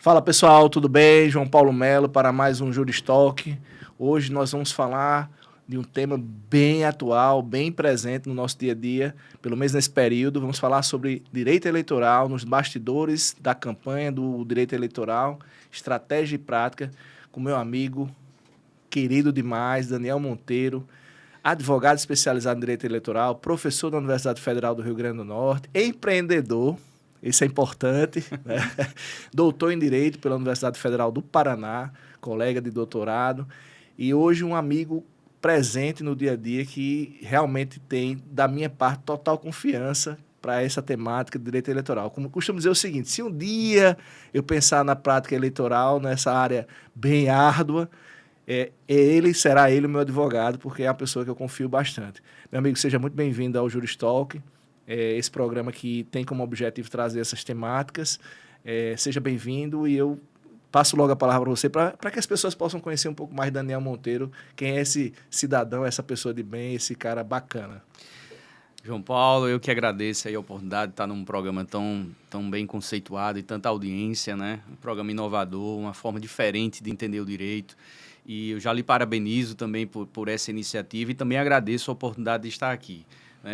Fala pessoal, tudo bem? João Paulo Melo para mais um Juris Talk. Hoje nós vamos falar de um tema bem atual, bem presente no nosso dia a dia, pelo menos nesse período. Vamos falar sobre direito eleitoral, nos bastidores da campanha do direito eleitoral, estratégia e prática, com meu amigo querido demais, Daniel Monteiro, advogado especializado em direito eleitoral, professor da Universidade Federal do Rio Grande do Norte, empreendedor. Isso é importante, né? Doutor em Direito pela Universidade Federal do Paraná, colega de doutorado, e hoje um amigo presente no dia a dia que realmente tem, da minha parte, total confiança para essa temática de direito eleitoral. Como costumo dizer o seguinte, se um dia eu pensar na prática eleitoral, nessa área bem árdua, será ele o meu advogado, porque é uma pessoa que eu confio bastante. Meu amigo, seja muito bem-vindo ao Juris Talk. Esse programa que tem como objetivo trazer essas temáticas. Seja bem-vindo e eu passo logo a palavra para você para que as pessoas possam conhecer um pouco mais Daniel Monteiro, quem é esse cidadão, essa pessoa de bem, esse cara bacana. João Paulo, eu que agradeço aí a oportunidade de estar num programa tão bem conceituado e tanta audiência, né? Um programa inovador, uma forma diferente de entender o direito. E eu já lhe parabenizo também por essa iniciativa e também agradeço a oportunidade de estar aqui.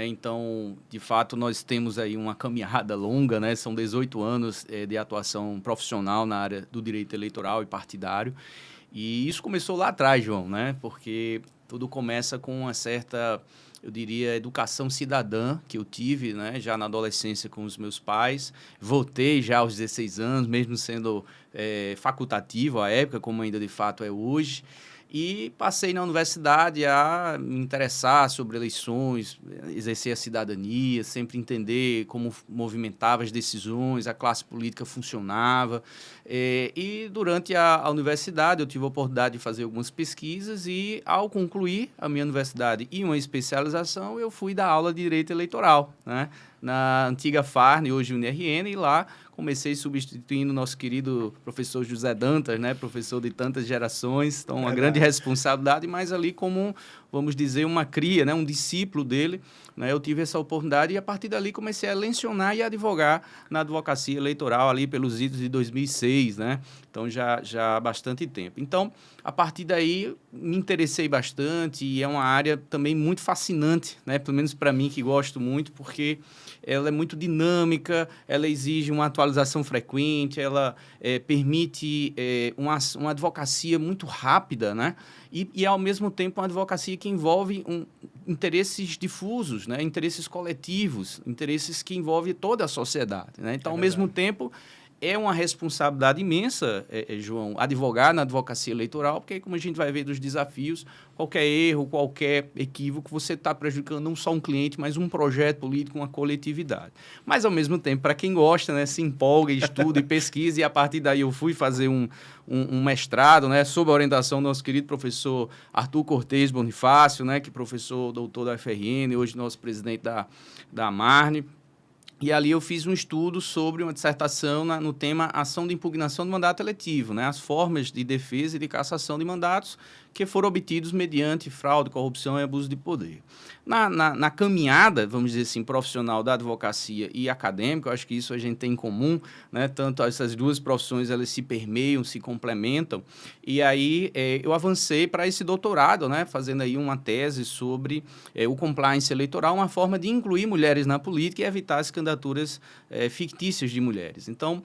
Então, de fato, nós temos aí uma caminhada longa, né? São 18 anos de atuação profissional na área do direito eleitoral e partidário. E isso começou lá atrás, João, né? Porque tudo começa com uma certa, eu diria, educação cidadã que eu tive, né? Já na adolescência com os meus pais. Votei já aos 16 anos, mesmo sendo facultativo à época, como ainda de fato é hoje. E passei na universidade a me interessar sobre eleições, exercer a cidadania, sempre entender como movimentava as decisões, a classe política funcionava. E durante a universidade eu tive a oportunidade de fazer algumas pesquisas e, ao concluir a minha universidade e uma especialização, eu fui dar aula de Direito Eleitoral, né? Na antiga FARN, hoje UniRN, e lá comecei substituindo o nosso querido professor José Dantas, né? Professor de tantas gerações, então uma grande responsabilidade, mas ali como, vamos dizer, uma cria, né? Um discípulo dele, né? Eu tive essa oportunidade e a partir dali comecei a lecionar e advogar na advocacia eleitoral ali pelos idos de 2006, né? Então já há bastante tempo. Então, a partir daí me interessei bastante e é uma área também muito fascinante, né? Pelo menos para mim que gosto muito, porque ela é muito dinâmica, ela exige uma atualização frequente, ela permite uma advocacia muito rápida, né? E, ao mesmo tempo, uma advocacia que envolve interesses difusos, né? Interesses coletivos, interesses que envolvem toda a sociedade, né? Então, ao mesmo tempo, é uma responsabilidade imensa, João, advogar na advocacia eleitoral, porque, como a gente vai ver dos desafios, qualquer erro, qualquer equívoco, você está prejudicando não só um cliente, mas um projeto político, uma coletividade. Mas, ao mesmo tempo, para quem gosta, né, se empolga, estuda e pesquisa, e a partir daí eu fui fazer um mestrado, né, sob a orientação do nosso querido professor Arthur Cortez Bonifácio, né, que é professor doutor da UFRN, hoje nosso presidente da Marne. E ali eu fiz um estudo sobre uma dissertação no tema ação de impugnação do mandato eletivo, né? As formas de defesa e de cassação de mandatos que foram obtidos mediante fraude, corrupção e abuso de poder. Na caminhada, vamos dizer assim, profissional da advocacia e acadêmica, eu acho que isso a gente tem em comum, né? Tanto essas duas profissões, elas se permeiam, se complementam. E aí eu avancei para esse doutorado, né? Fazendo aí uma tese sobre o compliance eleitoral, uma forma de incluir mulheres na política e evitar as candidaturas fictícias de mulheres. Então,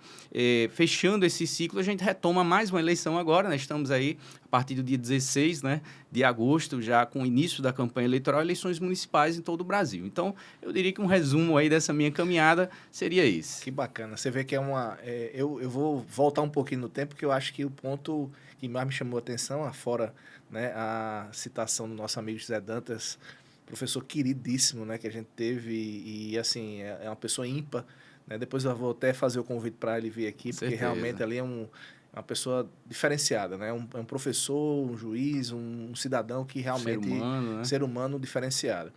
fechando esse ciclo, a gente retoma mais uma eleição agora, né? Estamos aí a partir do dia 16, né, de agosto, já com o início da campanha eleitoral, eleições municipais em todo o Brasil. Então, eu diria que um resumo aí dessa minha caminhada seria esse. Que bacana. Você vê que eu vou voltar um pouquinho no tempo, porque eu acho que o ponto que mais me chamou a atenção, afora, né, a citação do nosso amigo José Dantas, professor queridíssimo, né, que a gente teve, e assim, é uma pessoa ímpar, né? Depois eu vou até fazer o convite para ele vir aqui, porque realmente ali é uma pessoa diferenciada, né? Um professor, um juiz, um cidadão que realmente... Ser humano, né? Ser humano diferenciado.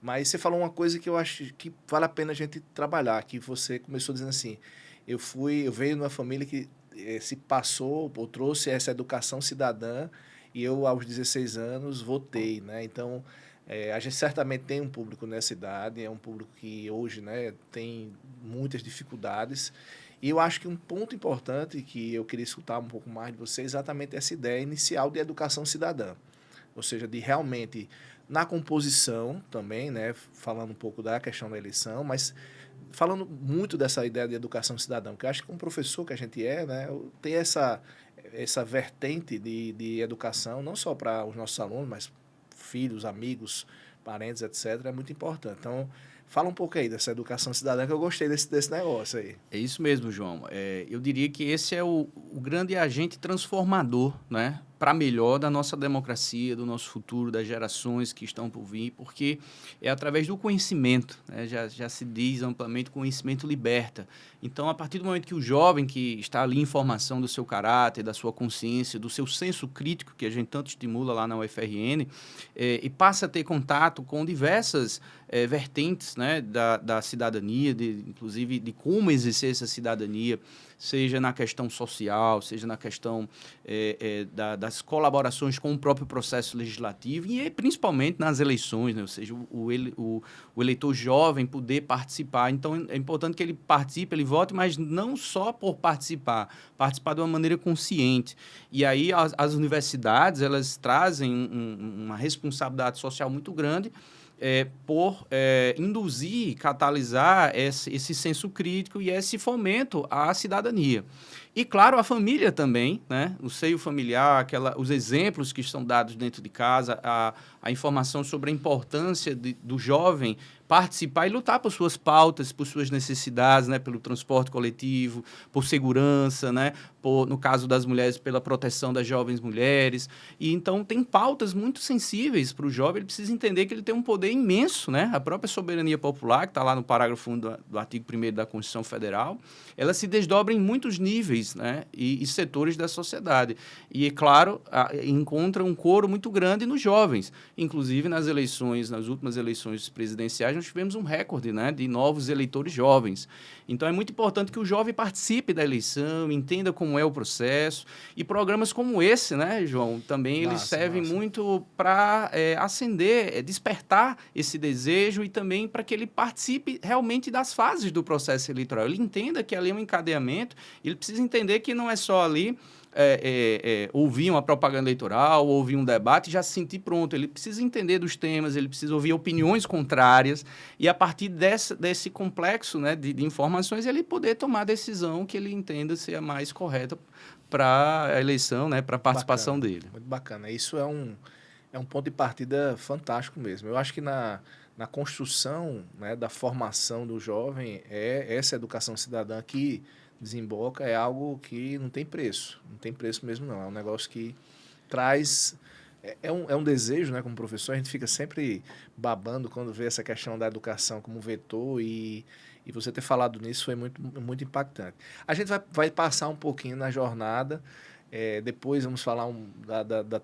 Mas você falou uma coisa que eu acho que vale a pena a gente trabalhar, que você começou dizendo assim, eu venho de uma família que se passou ou trouxe essa educação cidadã e eu, aos 16 anos, votei, né? Então, a gente certamente tem um público nessa idade, é um público que hoje, né, tem muitas dificuldades E eu acho que um ponto importante que eu queria escutar um pouco mais de você é exatamente essa ideia inicial de educação cidadã. Ou seja, de realmente, na composição também, né, falando um pouco da questão da eleição, mas falando muito dessa ideia de educação cidadã, porque eu acho que como professor que a gente é, né, tem essa vertente de educação, não só para os nossos alunos, mas filhos, amigos, parentes, etc., é muito importante. Então, fala um pouco aí dessa educação cidadã, que eu gostei desse negócio aí. É isso mesmo, João. Eu diria que esse é o grande agente transformador, né, para melhor da nossa democracia, do nosso futuro, das gerações que estão por vir, porque é através do conhecimento, né, já se diz amplamente, conhecimento liberta. Então, a partir do momento que o jovem que está ali em formação do seu caráter, da sua consciência, do seu senso crítico, que a gente tanto estimula lá na UFRN, e passa a ter contato com diversas vertentes, né, da cidadania, inclusive de como exercer essa cidadania, seja na questão social, seja na questão das colaborações com o próprio processo legislativo e principalmente nas eleições, né? Ou seja, o eleitor jovem poder participar. Então, é importante que ele participe, ele vote, mas não só por participar de uma maneira consciente. E aí as universidades, elas trazem uma responsabilidade social muito grande por induzir, catalisar esse senso crítico e esse fomento à cidadania. E, claro, a família também, né? O seio familiar, os exemplos que estão dados dentro de casa, a informação sobre a importância do jovem participar e lutar por suas pautas, por suas necessidades, né? Pelo transporte coletivo, por segurança, né? No caso das mulheres, pela proteção das jovens mulheres. E, então, tem pautas muito sensíveis para o jovem. Ele precisa entender que ele tem um poder imenso, né? A própria soberania popular, que está lá no parágrafo 1 do artigo 1º da Constituição Federal, ela se desdobra em muitos níveis, né? E setores da sociedade. E, é claro, encontra um coro muito grande nos jovens. Inclusive, nas últimas eleições presidenciais, nós tivemos um recorde, né, de novos eleitores jovens. Então, é muito importante que o jovem participe da eleição, entenda como é o processo. E programas como esse, né, João, também eles servem muito para acender, despertar esse desejo e também para que ele participe realmente das fases do processo eleitoral. Ele entenda que ali é um encadeamento, ele precisa entender que não é só ali ouvir uma propaganda eleitoral, ouvir um debate e já se sentir pronto. Ele precisa entender dos temas, ele precisa ouvir opiniões contrárias e, a partir desse complexo, né, de informações, ele poder tomar a decisão que ele entenda ser a mais correta para a eleição, né, para a participação dele. Muito bacana. Isso é um ponto de partida fantástico mesmo. Eu acho que na construção, né, da formação do jovem, essa educação cidadã que desemboca é algo que não tem preço. Não tem preço mesmo, não. É um negócio que traz... É um desejo, né? Como professor, a gente fica sempre babando quando vê essa questão da educação como vetor e você ter falado nisso foi muito, muito impactante. A gente vai passar um pouquinho na jornada, depois vamos falar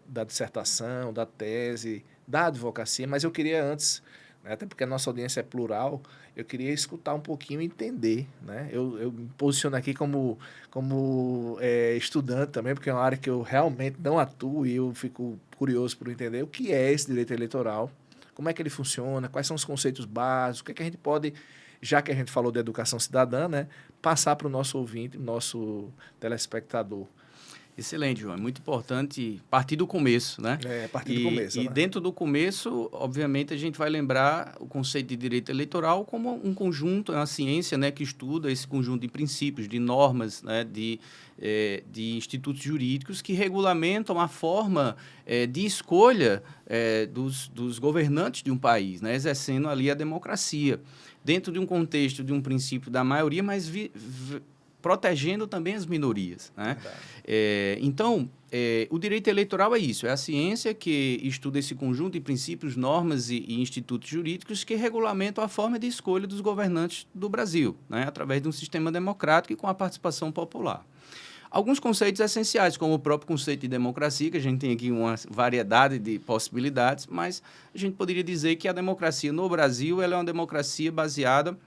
da dissertação, da tese, da advocacia, mas eu queria antes, né, até porque a nossa audiência é plural, eu queria escutar um pouquinho e entender, né? Eu me posiciono aqui como estudante também, porque é uma área que eu realmente não atuo e eu fico curioso por entender o que é esse direito eleitoral, como é que ele funciona, quais são os conceitos básicos, o que é que a gente pode, já que a gente falou de educação cidadã, né, passar para o nosso ouvinte, nosso telespectador. Excelente, João. É muito importante partir do começo, né? Partir do começo. E né? dentro do começo, obviamente, a gente vai lembrar o conceito de direito eleitoral como um conjunto, é uma ciência, né, que estuda esse conjunto de princípios, de normas, né, de institutos jurídicos que regulamentam a forma de escolha dos governantes de um país, né, exercendo ali a democracia, dentro de um contexto de um princípio da maioria, mas protegendo também as minorias, né? Então, o direito eleitoral é isso, é a ciência que estuda esse conjunto de princípios, normas e institutos jurídicos que regulamentam a forma de escolha dos governantes do Brasil, né? Através de um sistema democrático e com a participação popular. Alguns conceitos essenciais, como o próprio conceito de democracia, que a gente tem aqui uma variedade de possibilidades, mas a gente poderia dizer que a democracia no Brasil ela é uma democracia baseada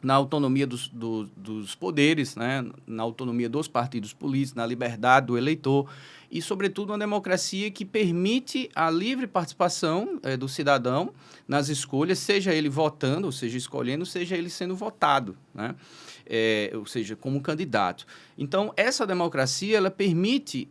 na autonomia dos poderes, né? Na autonomia dos partidos políticos, na liberdade do eleitor e, sobretudo, uma democracia que permite a livre participação do cidadão nas escolhas, seja ele votando, ou seja, escolhendo, seja ele sendo votado, né? Ou seja, como candidato. Então, essa democracia ela permite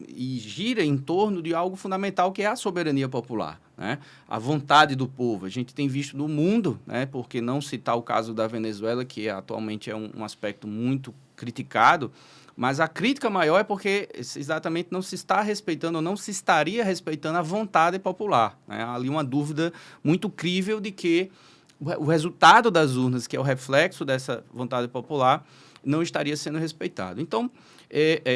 e gira em torno de algo fundamental, que é a soberania popular, né? A vontade do povo. A gente tem visto no mundo, né? Porque não citar o caso da Venezuela, que atualmente é um aspecto muito criticado, mas a crítica maior é porque exatamente não se está respeitando, ou não se estaria respeitando a vontade popular, né? Há ali uma dúvida muito crível de que o resultado das urnas, que é o reflexo dessa vontade popular, não estaria sendo respeitado. Então,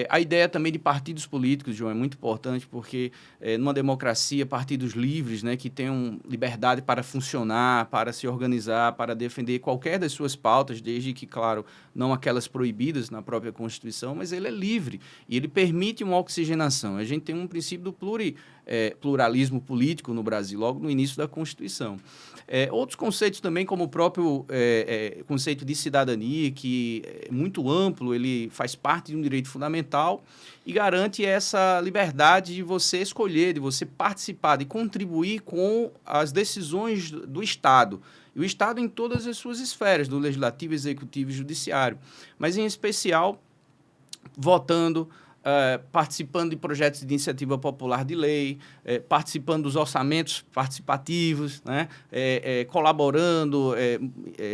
a ideia também de partidos políticos, João, é muito importante, porque numa democracia, partidos livres, né, que tenham liberdade para funcionar, para se organizar, para defender qualquer das suas pautas, desde que, claro, não aquelas proibidas na própria Constituição, mas ele é livre e ele permite uma oxigenação. A gente tem um princípio do pluralismo político no Brasil, logo no início da Constituição. Outros conceitos também, como o próprio conceito de cidadania, que é muito amplo, ele faz parte de um direito fundamental e garante essa liberdade de você escolher, de você participar, de contribuir com as decisões do Estado. E o Estado em todas as suas esferas, do legislativo, executivo e judiciário, mas em especial votando, participando de projetos de iniciativa popular de lei, participando dos orçamentos participativos, né? Colaborando,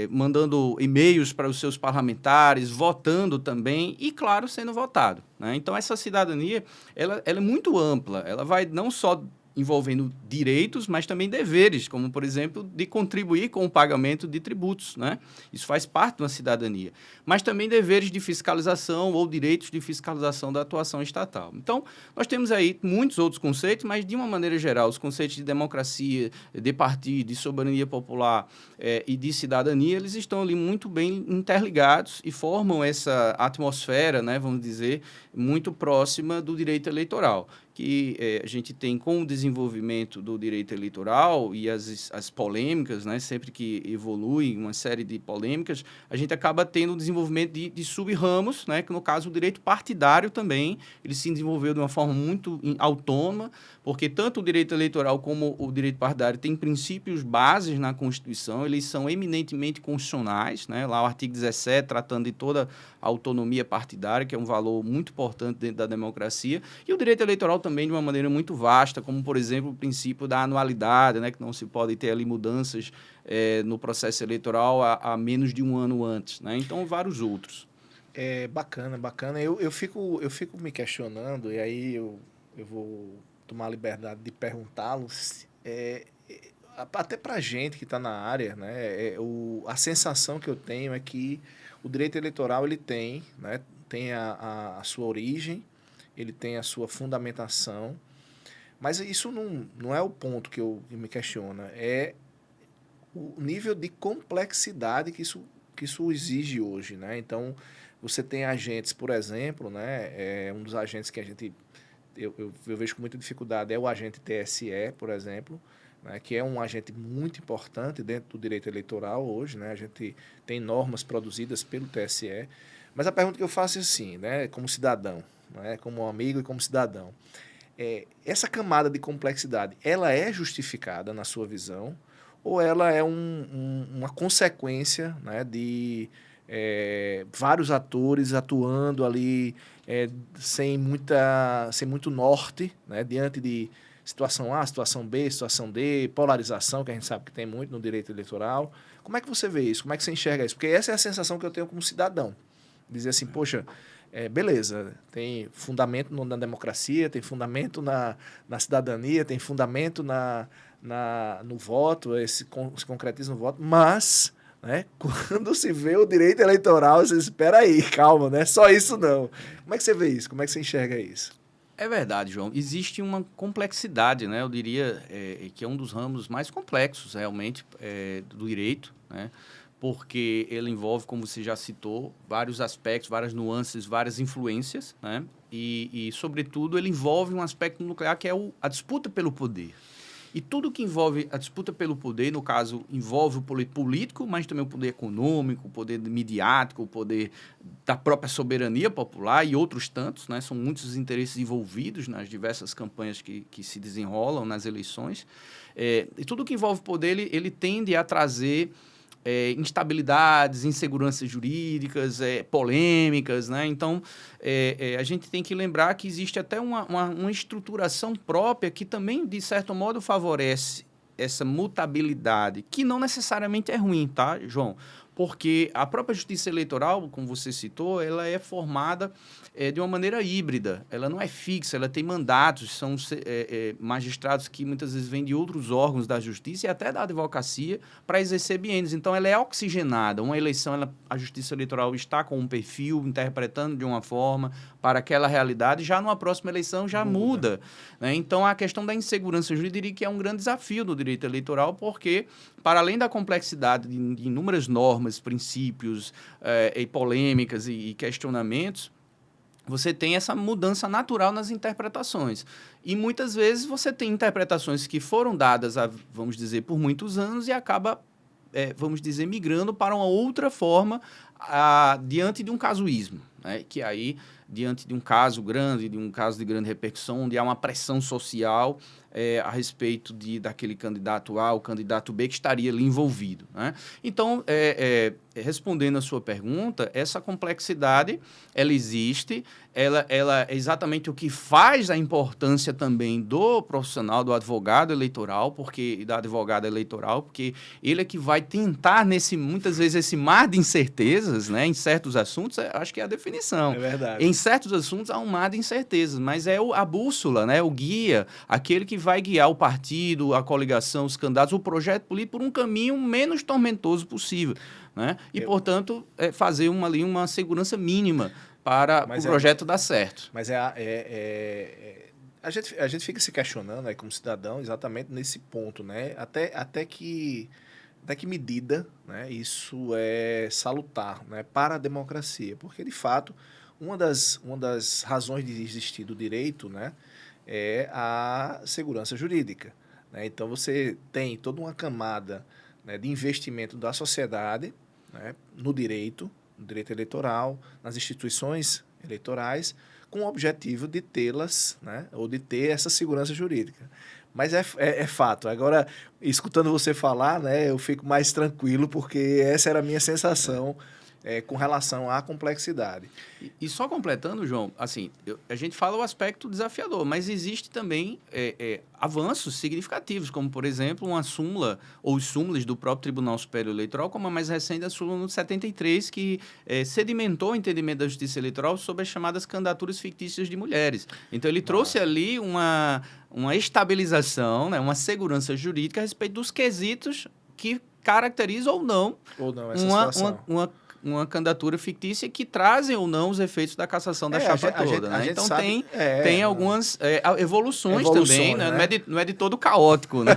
mandando e-mails para os seus parlamentares, votando também e, claro, sendo votado, né? Então, essa cidadania ela é muito ampla, ela vai não só envolvendo direitos, mas também deveres, como, por exemplo, de contribuir com o pagamento de tributos, né? Isso faz parte de uma cidadania. Mas também deveres de fiscalização ou direitos de fiscalização da atuação estatal. Então, nós temos aí muitos outros conceitos, mas, de uma maneira geral, os conceitos de democracia, de partido, de soberania popular e de cidadania, eles estão ali muito bem interligados e formam essa atmosfera, né, vamos dizer, muito próxima do direito eleitoral, que a gente tem com o desenvolvimento do direito eleitoral e as polêmicas, né, sempre que evolui uma série de polêmicas, a gente acaba tendo o desenvolvimento de sub-ramos, né, que no caso o direito partidário também, ele se desenvolveu de uma forma muito autônoma, porque tanto o direito eleitoral como o direito partidário têm princípios bases na Constituição, eles são eminentemente constitucionais, né, lá o artigo 17 tratando de toda a autonomia partidária, que é um valor muito importante dentro da democracia, e o direito eleitoral também de uma maneira muito vasta, como, por exemplo, o princípio da anualidade, né, que não se pode ter ali mudanças no processo eleitoral a menos de um ano antes, né? Então, vários outros. Bacana, bacana. Eu fico me questionando, e aí eu vou tomar a liberdade de perguntá-lo, até para a gente que está na área, né, a sensação que eu tenho é que o direito eleitoral ele tem, né, tem a sua origem, ele tem a sua fundamentação, mas isso não é o ponto que me questiona, é o nível de complexidade que isso exige hoje, né? Então, você tem agentes, por exemplo, né, um dos agentes que eu vejo com muita dificuldade é o agente TSE, por exemplo, né, que é um agente muito importante dentro do direito eleitoral hoje, né? A gente tem normas produzidas pelo TSE, mas a pergunta que eu faço é assim, né, como cidadão, né, como amigo e como cidadão, essa camada de complexidade, ela é justificada na sua visão ou ela é uma consequência, né, de vários atores atuando ali sem muito norte, né, diante de situação A, situação B, situação D, polarização, que a gente sabe que tem muito no direito eleitoral. Como é que você vê isso? Como é que você enxerga isso? Porque essa é a sensação que eu tenho como cidadão. Dizer assim, poxa, beleza, tem fundamento na democracia, tem fundamento na cidadania, tem fundamento no voto, se concretiza no voto, mas, né, quando se vê o direito eleitoral, você espera aí, calma, não é só isso não. Como é que você vê isso? Como é que você enxerga isso? É verdade, João. Existe uma complexidade, né? Eu diria que é um dos ramos mais complexos, realmente, do direito, né? Porque ele envolve, como você já citou, vários aspectos, várias nuances, várias influências, né? E sobretudo, ele envolve um aspecto nuclear que é a disputa pelo poder. E tudo que envolve a disputa pelo poder, no caso, envolve o poder político, mas também o poder econômico, o poder midiático, o poder da própria soberania popular e outros tantos, né? São muitos os interesses envolvidos nas diversas campanhas que se desenrolam nas eleições. E tudo que envolve poder, ele tende a trazer instabilidades, inseguranças jurídicas, polêmicas, né? Então, a gente tem que lembrar que existe até uma estruturação própria que também, de certo modo, favorece essa mutabilidade, que não necessariamente é ruim, tá, João? Porque a própria justiça eleitoral, como você citou, ela é formada de uma maneira híbrida. Ela não é fixa, ela tem mandatos, são magistrados que muitas vezes vêm de outros órgãos da justiça e até da advocacia para exercer biênios. Então, ela é oxigenada. Uma eleição, a justiça eleitoral está com um perfil, interpretando de uma forma para aquela realidade, já numa próxima eleição já muda, né? Então, a questão da insegurança jurídica é um grande desafio do direito eleitoral, porque, para além da complexidade de inúmeras normas, princípios e polêmicas e questionamentos, você tem essa mudança natural nas interpretações. E muitas vezes você tem interpretações que foram dadas, vamos dizer, por muitos anos e acaba, vamos dizer, migrando para uma outra forma diante de um casuísmo, né? Que aí, diante de um caso grande, de um caso de grande repercussão, onde há uma pressão social a respeito daquele candidato A ou candidato B que estaria ali envolvido, né? Então, respondendo a sua pergunta, essa complexidade, ela existe, ela é exatamente o que faz a importância também do profissional, do advogado eleitoral, e da advogada eleitoral, porque ele é que vai tentar, muitas vezes, esse mar de incertezas, né, em certos assuntos, acho que é a definição. É verdade. Em certos assuntos há um mar de incertezas, mas é a bússola, né, o guia, aquele que vai guiar o partido, a coligação, os candidatos, o projeto político por um caminho menos tormentoso possível, né? E, portanto, fazer uma segurança mínima para o projeto dar certo. Mas a gente fica se questionando, né, como cidadão, exatamente nesse ponto, né? Até que medida, né, isso é salutar, né, para a democracia. Porque, de fato, uma das razões de existir do direito, né, é a segurança jurídica, né? Então, você tem toda uma camada, né, de investimento da sociedade, né, no direito eleitoral, nas instituições eleitorais, com o objetivo de tê-las, né, ou de ter essa segurança jurídica. Mas é fato. Agora, escutando você falar, né, eu fico mais tranquilo, porque essa era a minha sensação com relação à complexidade. E só completando, João, assim, a gente fala o aspecto desafiador, mas existe também avanços significativos, como, por exemplo, uma súmula, ou os súmulas do próprio Tribunal Superior Eleitoral, como a mais recente, a súmula no 73, que sedimentou o entendimento da Justiça Eleitoral sobre as chamadas candidaturas fictícias de mulheres. Então, ele trouxe ali uma estabilização, né, uma segurança jurídica a respeito dos quesitos que caracterizam ou não essa situação. Uma candidatura fictícia que trazem ou não os efeitos da cassação da chapa toda. Né? Então, tem algumas evoluções também, né? Não é de todo caótico, né?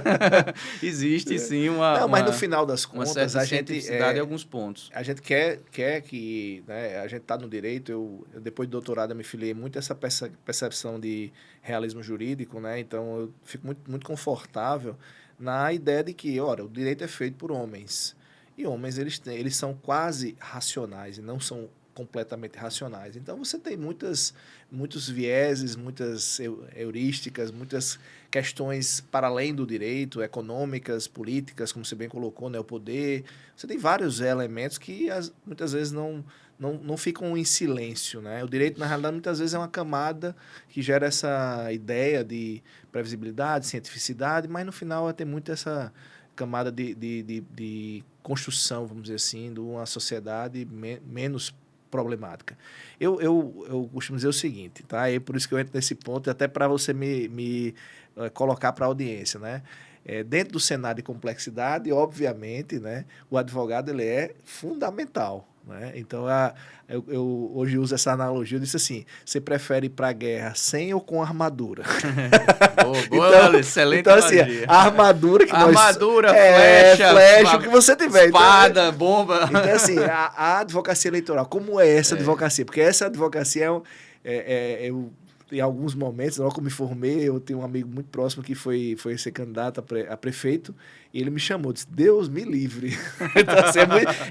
Existe, sim, mas no final das contas, a gente em alguns pontos. A gente quer que, né, a gente está no direito, eu depois do doutorado, eu me filiei muito a essa percepção de realismo jurídico, né? Então, eu fico muito, muito confortável na ideia de que, ora, o direito é feito por homens. E homens, eles são quase racionais e não são completamente racionais. Então, você tem muitos vieses, muitas heurísticas, muitas questões para além do direito, econômicas, políticas, como você bem colocou, né, o poder. Você tem vários elementos que muitas vezes não ficam em silêncio, né? O direito, na realidade, muitas vezes é uma camada que gera essa ideia de previsibilidade, cientificidade, mas no final tem muito essa camada de construção, vamos dizer assim, de uma sociedade menos problemática. Eu costumo dizer o seguinte, tá? E por isso que eu entro nesse ponto, até para você me colocar para a audiência, né? Dentro do cenário de complexidade, obviamente, né, o advogado ele é fundamental, né? Então, eu hoje uso essa analogia, eu disse assim, você prefere ir para a guerra sem ou com armadura? Boa, excelente então, assim, a armadura que armadura, flecha, o que você tiver. Espada, então, bomba. Então, assim, a advocacia eleitoral, como é essa advocacia? Porque essa advocacia em alguns momentos, logo que eu me formei, eu tenho um amigo muito próximo que foi ser candidato a prefeito, e ele me chamou, disse, Deus me livre. Então, assim,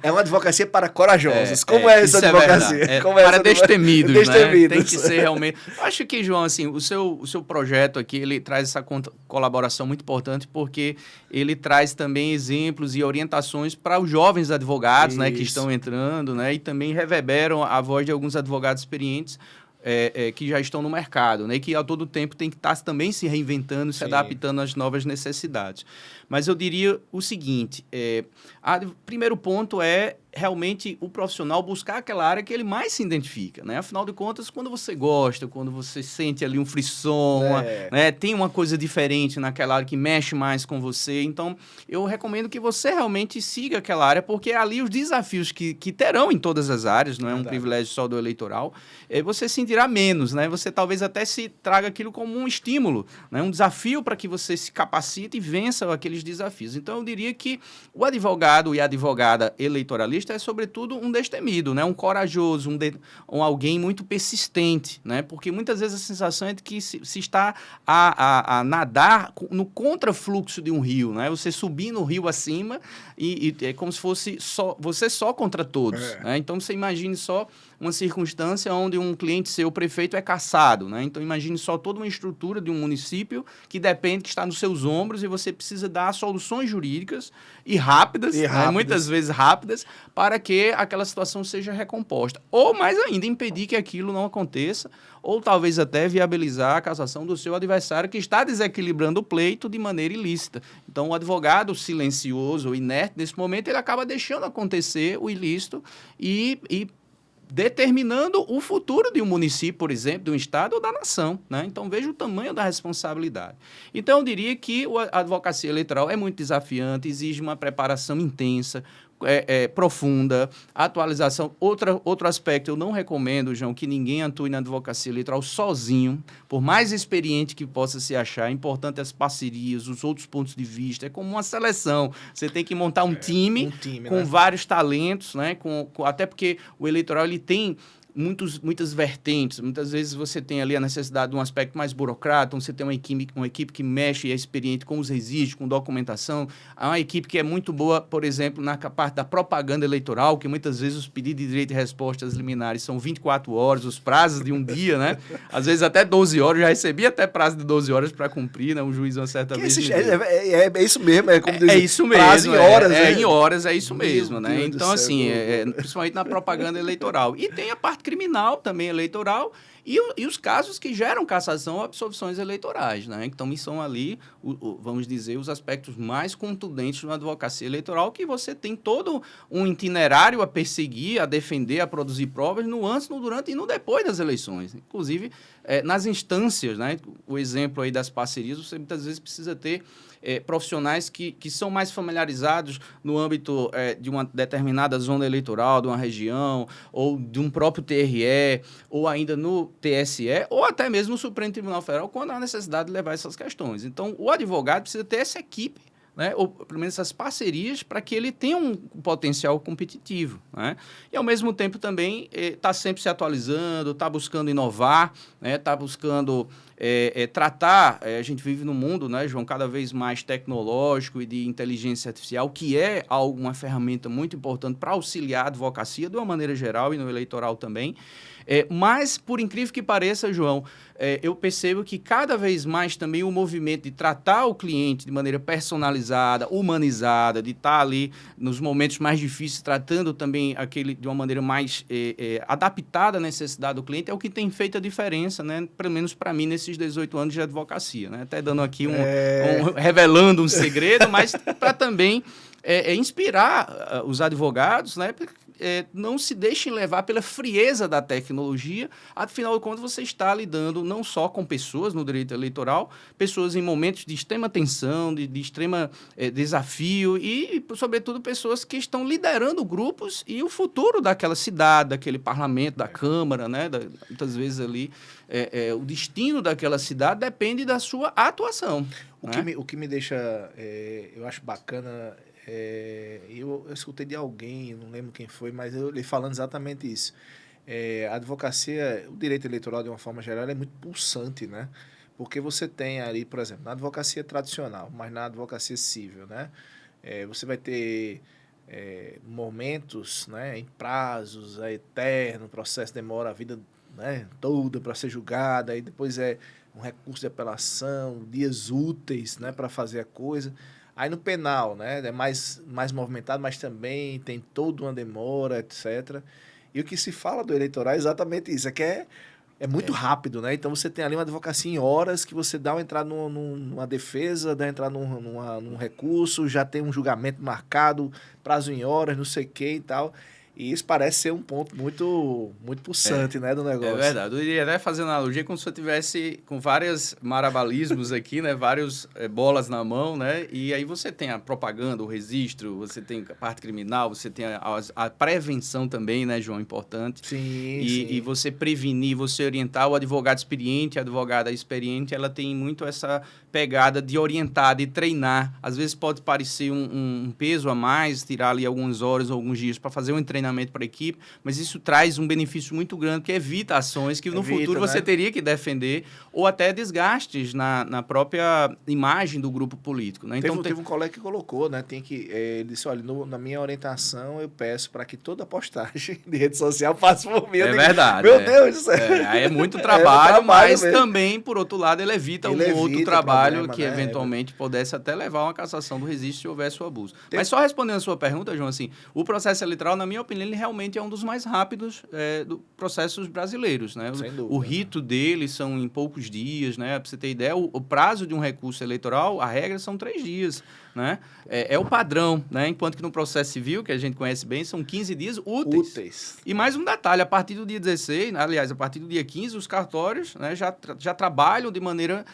é uma advocacia para corajosos. Como é essa advocacia? Para destemidos, né? Tem que ser realmente... Eu acho que, João, assim, o seu projeto aqui, ele traz essa colaboração muito importante, porque ele traz também exemplos e orientações para os jovens advogados, né, que estão entrando, né, e também reverberam a voz de alguns advogados experientes que já estão no mercado, né, e que a todo tempo tem que estar também se reinventando, se adaptando às novas necessidades. Mas eu diria o seguinte, o primeiro ponto é realmente o profissional buscar aquela área que ele mais se identifica, né? Afinal de contas, quando você gosta, quando você sente ali um frisson, né? Tem uma coisa diferente naquela área que mexe mais com você, então eu recomendo que você realmente siga aquela área, porque ali os desafios que terão em todas as áreas, não é um privilégio só do eleitoral, você sentirá menos, né? Você talvez até se traga aquilo como um estímulo, né? Um desafio para que você se capacite e vença aqueles desafios. Então eu diria que o advogado e a advogada eleitoralista é, sobretudo, um destemido, né? Um corajoso, alguém muito persistente, né? Porque muitas vezes a sensação é de que se está a nadar no contrafluxo de um rio, né? Você subir no rio acima e é como se fosse você só contra todos. Né? Então, você imagine só uma circunstância onde um cliente seu, o prefeito, é cassado, né? Então, imagine só toda uma estrutura de um município que depende, que está nos seus ombros, e você precisa dar soluções jurídicas e rápidas, né? Muitas vezes rápidas, para que aquela situação seja recomposta. Ou, mais ainda, impedir que aquilo não aconteça, ou talvez até viabilizar a cassação do seu adversário que está desequilibrando o pleito de maneira ilícita. Então, o advogado silencioso ou inerte, nesse momento, ele acaba deixando acontecer o ilícito e determinando o futuro de um município, por exemplo, de um estado ou da nação, né? Então, veja o tamanho da responsabilidade. Então, eu diria que a advocacia eleitoral é muito desafiante, exige uma preparação intensa, profunda, atualização. Outro aspecto, eu não recomendo, João, que ninguém atue na advocacia eleitoral sozinho, por mais experiente que possa se achar. É importante as parcerias, os outros pontos de vista. É como uma seleção. Você tem que montar um time com, né, vários talentos, né? Até porque o eleitoral ele tem muitas vertentes. Muitas vezes você tem ali a necessidade de um aspecto mais burocrático, você tem uma equipe que mexe e é experiente com os registros, com documentação. Há uma equipe que é muito boa, por exemplo, na parte da propaganda eleitoral, que muitas vezes os pedidos de direito e respostas liminares são 24 horas, os prazos de um dia, né? Às vezes até 12 horas. Eu já recebi até prazo de 12 horas para cumprir, né? Um juiz uma certa vez. É isso mesmo, é como dizer, isso mesmo. Prazo em horas, em horas, é isso mesmo, né? Deus então, assim, principalmente na propaganda eleitoral. E tem a parte criminal também eleitoral e os casos que geram cassação ou absolvições eleitorais, né? Então, são ali, vamos dizer, os aspectos mais contundentes na advocacia eleitoral, que você tem todo um itinerário a perseguir, a defender, a produzir provas no antes, no durante e no depois das eleições. Inclusive, nas instâncias, né? O exemplo aí das parcerias, você muitas vezes precisa ter profissionais que são mais familiarizados no âmbito de uma determinada zona eleitoral, de uma região, ou de um próprio TRE, ou ainda no TSE, ou até mesmo no Supremo Tribunal Federal, quando há necessidade de levar essas questões. Então, o advogado precisa ter essa equipe, né, ou pelo menos essas parcerias, para que ele tenha um potencial competitivo, né? E, ao mesmo tempo, também está sempre se atualizando, está buscando inovar, né, está buscando tratar. A gente vive num mundo, né, João, cada vez mais tecnológico e de inteligência artificial, que é uma ferramenta muito importante para auxiliar a advocacia, de uma maneira geral, e no eleitoral também. Mas, por incrível que pareça, João, eu percebo que cada vez mais também o movimento de tratar o cliente de maneira personalizada, humanizada, de estar ali nos momentos mais difíceis, tratando também aquele de uma maneira mais adaptada à necessidade do cliente, é o que tem feito a diferença, né? Pelo menos para mim, nesses 18 anos de advocacia, né? Até dando aqui revelando um segredo, mas para também inspirar os advogados, né? Não se deixem levar pela frieza da tecnologia. Afinal de contas, você está lidando não só com pessoas no direito eleitoral, pessoas em momentos de extrema tensão, de extrema desafio e, sobretudo, pessoas que estão liderando grupos e o futuro daquela cidade, daquele parlamento, da Câmara, né? Muitas vezes ali, o destino daquela cidade depende da sua atuação. O que me deixa, eu acho bacana... eu escutei de alguém, não lembro quem foi, mas ele falando exatamente isso. A advocacia, o direito eleitoral, de uma forma geral, é muito pulsante, né? Porque você tem ali, por exemplo, na advocacia tradicional, mas na advocacia civil, né? Você vai ter momentos, né, em prazos, é eterno, o processo demora a vida, né, toda para ser julgada, aí depois é um recurso de apelação, dias úteis, né, para fazer a coisa. Aí no penal, né, é mais movimentado, mas também tem toda uma demora, etc. E o que se fala do eleitoral é exatamente isso, é muito rápido, né? Então você tem ali uma advocacia em horas que você dá uma entrada numa defesa, dá uma entrada num recurso, já tem um julgamento marcado, prazo em horas, não sei o que e tal. E isso parece ser um ponto muito pulsante, né, do negócio. É verdade. Eu iria até fazer analogia como se eu tivesse com vários marabalismos aqui, né? Vários bolas na mão, né? E aí você tem a propaganda, o registro, você tem a parte criminal, você tem a prevenção também, né, João? Importante. Sim, E você prevenir, você orientar o advogado experiente, a advogada experiente, ela tem muito essa pegada de orientar, de treinar. Às vezes pode parecer um peso a mais, tirar ali algumas horas ou alguns dias para fazer um treinamento para a equipe, mas isso traz um benefício muito grande, que evita ações que no futuro você teria que defender, ou até desgastes na própria imagem do grupo político. Né? Então, teve um colega que colocou, né? Ele disse, olha, na minha orientação eu peço para que toda postagem de rede social passe por mim. Verdade. Meu Deus do céu. Aí é muito trabalho, mas mesmo. também, por outro lado, ele evita outro trabalho que eventualmente pudesse até levar a uma cassação do registro se houvesse o abuso. Mas só respondendo a sua pergunta, João, assim, o processo eleitoral, na minha opinião, ele realmente é um dos mais rápidos dos processos brasileiros, né? Sem dúvida, o rito dele são em poucos dias, né? Para você ter ideia, o prazo de um recurso eleitoral, a regra são 3 dias, né? É o padrão, né? Enquanto que no processo civil, que a gente conhece bem, são 15 dias úteis. E mais um detalhe, a partir do dia 16, aliás, a partir do dia 15, os cartórios, né, já trabalham de maneira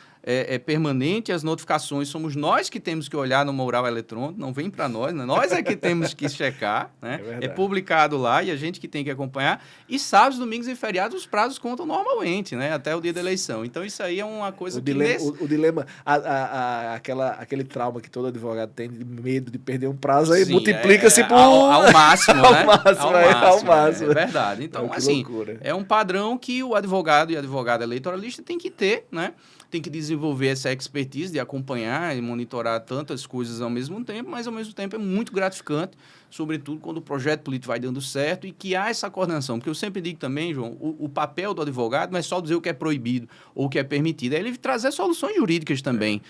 permanente as notificações. Somos nós que temos que olhar no mural eletrônico, não vem para nós, né? Nós é que temos que checar, né? É publicado lá e a gente que tem que acompanhar. E sábados, domingos e feriados, os prazos contam normalmente, né? Até o dia da eleição. Então, isso aí é uma coisa o dilema, aquele trauma que todo advogado tem de medo de perder um prazo, aí multiplica-se por... Ao máximo, né? Ao máximo. É verdade. Então, assim, loucura. É um padrão que o advogado e a advogada eleitoralista tem que ter, né? Tem que desenvolver essa expertise de acompanhar e monitorar tantas coisas ao mesmo tempo, mas ao mesmo tempo é muito gratificante, sobretudo quando o projeto político vai dando certo e que há essa coordenação. Porque eu sempre digo também, João, o papel do advogado não é só dizer o que é proibido ou o que é permitido, é ele trazer soluções jurídicas também,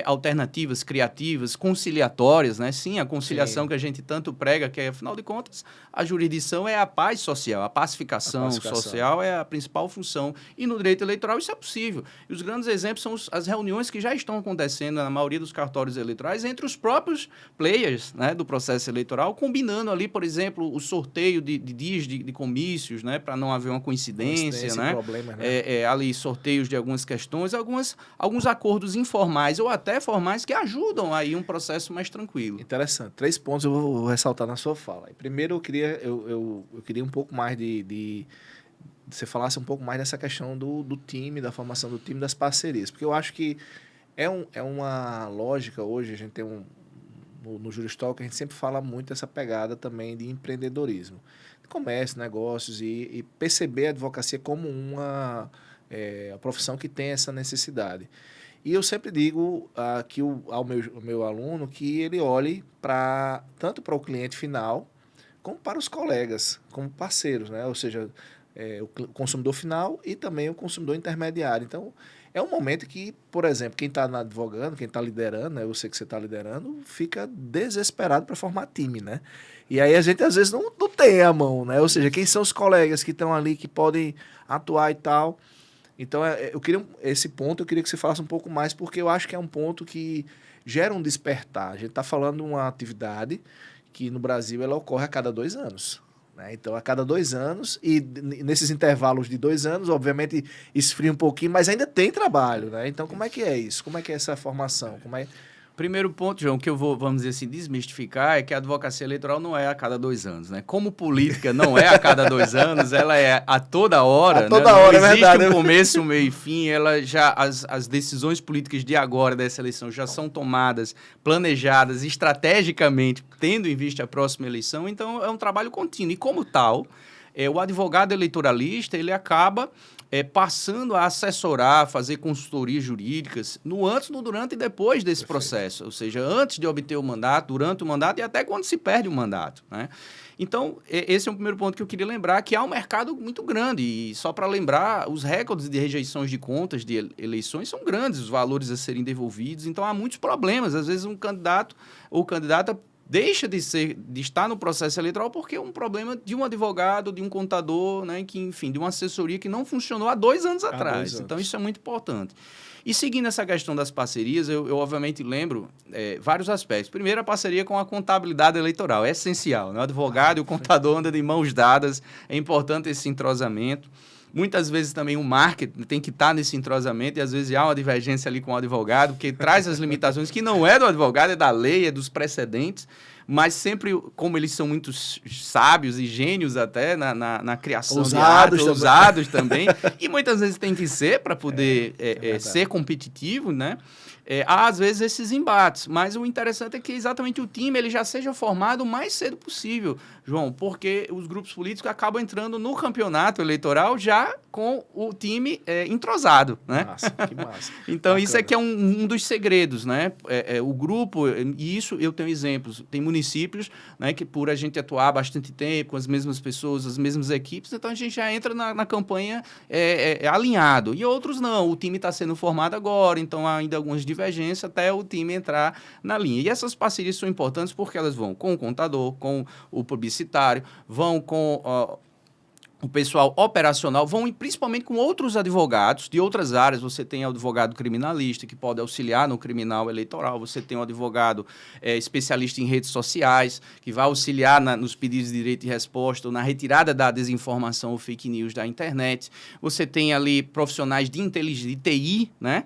alternativas, criativas, conciliatórias, né? Sim, a conciliação que a gente tanto prega, que afinal de contas, a jurisdição é a paz social, a pacificação social é a principal função. E no direito eleitoral isso é possível. E os grandes exemplos são as reuniões que já estão acontecendo na maioria dos cartórios eleitorais entre os próprios players, né, do processo eleitoral, combinando ali, por exemplo, o sorteio de dias de comícios, né, para não haver uma coincidência, né? Problema, né? Ali sorteios de algumas questões, alguns acordos informais ou até formais que ajudam aí um processo mais tranquilo. Interessante. 3 pontos eu vou ressaltar na sua fala. Primeiro, eu queria um pouco mais de você falasse um pouco mais dessa questão do time, da formação do time, das parcerias. Porque eu acho que é uma lógica hoje, a gente tem no Juristalk, a gente sempre fala muito dessa pegada também de empreendedorismo. De comércio, negócios e perceber a advocacia como uma profissão que tem essa necessidade. E eu sempre digo aqui ao meu aluno que ele olhe tanto para o cliente final, como para os colegas, como parceiros, né? Ou seja, o consumidor final e também o consumidor intermediário. Então, é um momento que, por exemplo, quem está advogando, quem está liderando, né, eu sei que você está liderando, fica desesperado para formar time, né? E aí a gente, às vezes, não tem a mão, né? Ou seja, quem são os colegas que estão ali, que podem atuar e tal. Então, esse ponto eu queria que você falasse um pouco mais, porque eu acho que é um ponto que gera um despertar. A gente está falando de uma atividade que, no Brasil, ela ocorre a cada 2 anos. Então, a cada 2 anos, e nesses intervalos de 2 anos, obviamente, esfria um pouquinho, mas ainda tem trabalho, né? Então, como é que é isso? Como é que é essa formação? Primeiro ponto, João, que eu vou, vamos dizer assim, desmistificar é que a advocacia eleitoral não é a cada 2 anos, né? Como política não é a cada 2 anos, ela é a toda hora, a toda hora, não existe verdade. Um começo, um meio e fim, as decisões políticas de agora, dessa eleição, já são tomadas, planejadas estrategicamente, tendo em vista a próxima eleição, então é um trabalho contínuo. E como tal, o advogado eleitoralista ele acaba passando a assessorar, fazer consultorias jurídicas no antes, no durante e depois desse processo. Ou seja, antes de obter o mandato, durante o mandato e até quando se perde o mandato, né? Então, esse é um primeiro ponto que eu queria lembrar, que há um mercado muito grande. E só para lembrar, os recordes de rejeições de contas de eleições são grandes, os valores a serem devolvidos. Então, há muitos problemas. Às vezes, um candidato ou candidata deixa de estar no processo eleitoral porque é um problema de um advogado, de um contador, né, que, enfim, de uma assessoria que não funcionou há 2 anos atrás. Então, isso é muito importante. E seguindo essa questão das parcerias, eu obviamente lembro vários aspectos. Primeiro, a parceria com a contabilidade eleitoral, é essencial, né? O advogado e o contador andam de mãos dadas, é importante esse entrosamento. Muitas vezes também o marketing tem que estar nesse entrosamento e às vezes há uma divergência ali com o advogado, porque traz as limitações que não é do advogado, é da lei, é dos precedentes, mas sempre, como eles são muito sábios e gênios até na criação ousados de ousados também, e muitas vezes tem que ser para poder ser competitivo, né? Há, às vezes, esses embates, mas o interessante é que exatamente o time ele já seja formado o mais cedo possível, João, porque os grupos políticos acabam entrando no campeonato eleitoral já com o time entrosado, né? Massa, que massa. Então, Bacana. isso é que é um dos segredos, né? O grupo, e isso eu tenho exemplos, tem municípios, né, que por a gente atuar bastante tempo com as mesmas pessoas, as mesmas equipes, então a gente já entra na campanha alinhado, e outros não, o time está sendo formado agora, então há ainda algumas divergência até o time entrar na linha. E essas parcerias são importantes porque elas vão com o contador, com o publicitário, vão com o pessoal operacional, vão principalmente com outros advogados de outras áreas. Você tem o advogado criminalista, que pode auxiliar no criminal eleitoral. Você tem o advogado especialista em redes sociais, que vai auxiliar nos pedidos de direito de resposta ou na retirada da desinformação ou fake news da internet. Você tem ali profissionais de inteligência, de TI, né?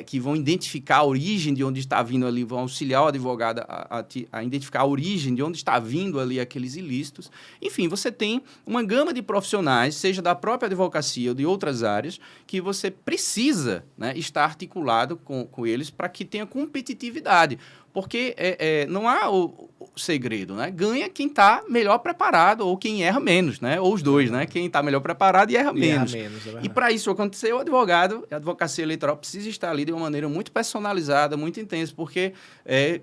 Que vão identificar a origem de onde está vindo ali, vão auxiliar o advogado a identificar a origem de onde está vindo ali aqueles ilícitos. Enfim, você tem uma gama de profissionais, seja da própria advocacia ou de outras áreas, que você precisa, né, estar articulado com eles para que tenha competitividade. Porque não há o segredo, né? Ganha quem está melhor preparado ou quem erra menos, né? Ou os dois, né? Quem está melhor preparado e erra menos. E para isso acontecer, o advogado, a advocacia eleitoral precisa estar ali de uma maneira muito personalizada, muito intensa, porque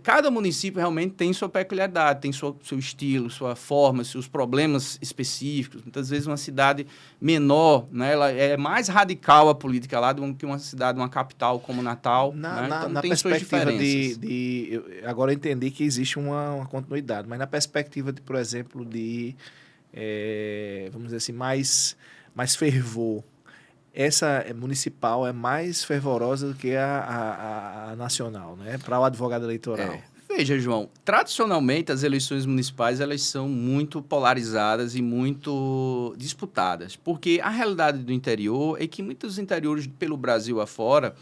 cada município realmente tem sua peculiaridade, tem seu estilo, sua forma, seus problemas específicos. Muitas vezes uma cidade menor, né? Ela é mais radical a política lá do que uma cidade, uma capital como Natal. Então, na tem suas perspectiva diferenças. Agora eu entendi que existe uma continuidade, mas na perspectiva, por exemplo, vamos dizer assim, mais fervor, essa municipal é mais fervorosa do que a nacional, né? Para o advogado eleitoral. Veja, João, tradicionalmente as eleições municipais elas são muito polarizadas e muito disputadas, porque a realidade do interior é que muitos interiores pelo Brasil afora,